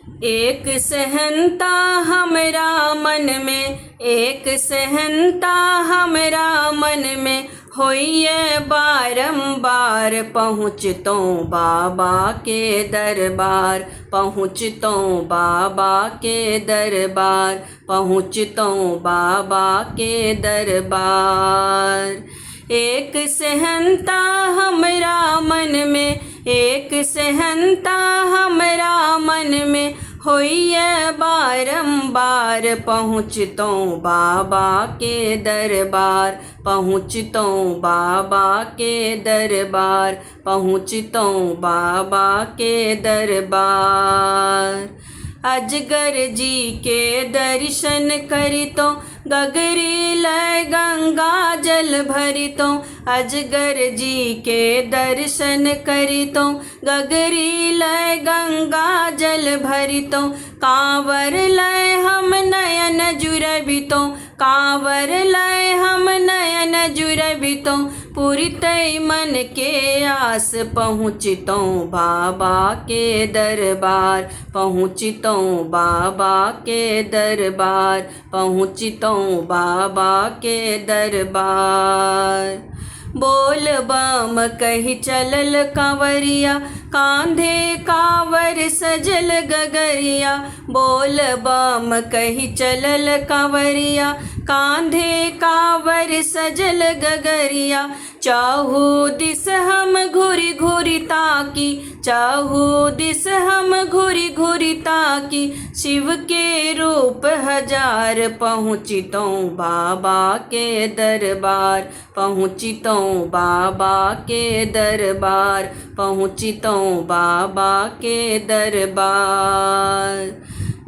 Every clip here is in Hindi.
एक सहनता हमरा मन में, एक सहनता हमरा मन में, होइए बारंबार पहुँचतों बाबा के दरबार, पहुँचतों बाबा के दरबार, पहुँचतों बाबा के दरबार। एक सहनता हमरा मन में, एक सहनता हमरा मन में, होइए बारंबार पहुँचतों बाबा के दरबार, पहुँचतों बाबा के दरबार, पहुँचतों बाबा के दरबार। अजगर जी के दर्शन करितो, गगरी लय गंगा जल भरितो, अजगर जी के दर्शन करितो, गगरी लय गंगा जल भरितो, कांवर लय हम नयन जुरबितो, कांवर लय हम नयन जुरबितो, पूरितै मन के आस पहुँचतों बाबा के दरबार, पहुँचतों बाबा के दरबार, पहुँचतों बाबा के दरबार। बोल बम कही चलल कांवरिया, कांधे कांवर सजल गगरिया, बोल बम कही चलल कांवरिया, कांधे कांवर सजल गगरिया। चाहू दिस हम घूरी घूरी ताकी, चाहू दिस हम घूरी घूरी ताकी, शिव के रूप हजार पहुँचतों बाबा के दरबार, पहुँचतों बाबा के दरबार, पहुँचतों बाबा के दरबार।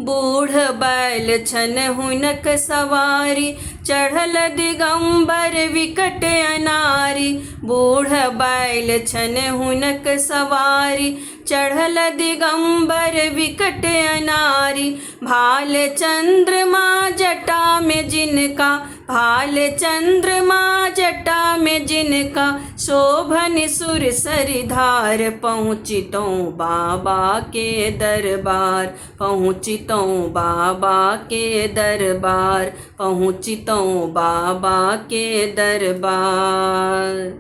बूढ़ बैल छन हुनक सवारी, चढ़ल दिगंबर विकट अनारी, बूढ़ बैल छन हुनक सवारी, चढ़ल दिगंबर विकट अनारी। भाल चंद्रमा जटा में जिनका, भाल चंद्रमा जटा में जिनका, शोभन सुर सरिधार पहुँचतों बाबा के दरबार, पहुँचतों बाबा के दरबार, पहुँचतों बाबा के दरबार।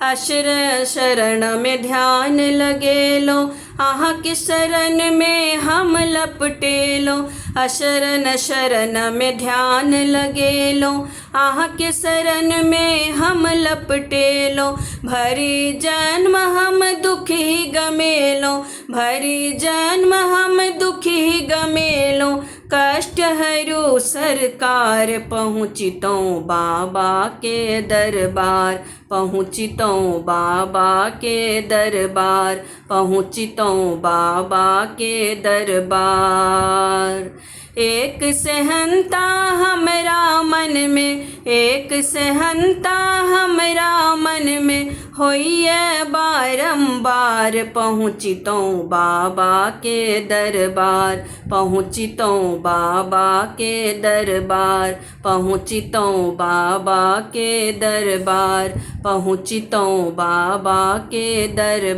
आश्रय शरण में ध्यान लगेलो, आहाँ के शरण में हम लपटेलो, अशरण शरण में ध्यान लगेलो, आहाँ के शरण में हम लपटेलो। भरी जन्म हम दुखी गमेलो, भरी जन्म हम दुखी गमेलो, कष्ट हरू सरकार पहुँचतों बाबा के दरबार, पहुँचतों बाबा के दरबार, पहुँचतों बाबा के दरबार। एक सहनता हमरा मन में, एक सहनता हमरा मन में, होइए बारंबार पहुँचतों बाबा के दरबार, पहुँचतों बाबा के दरबार, पहुँचतों बाबा के दरबार, पहुँचतों बाबा के दरबार।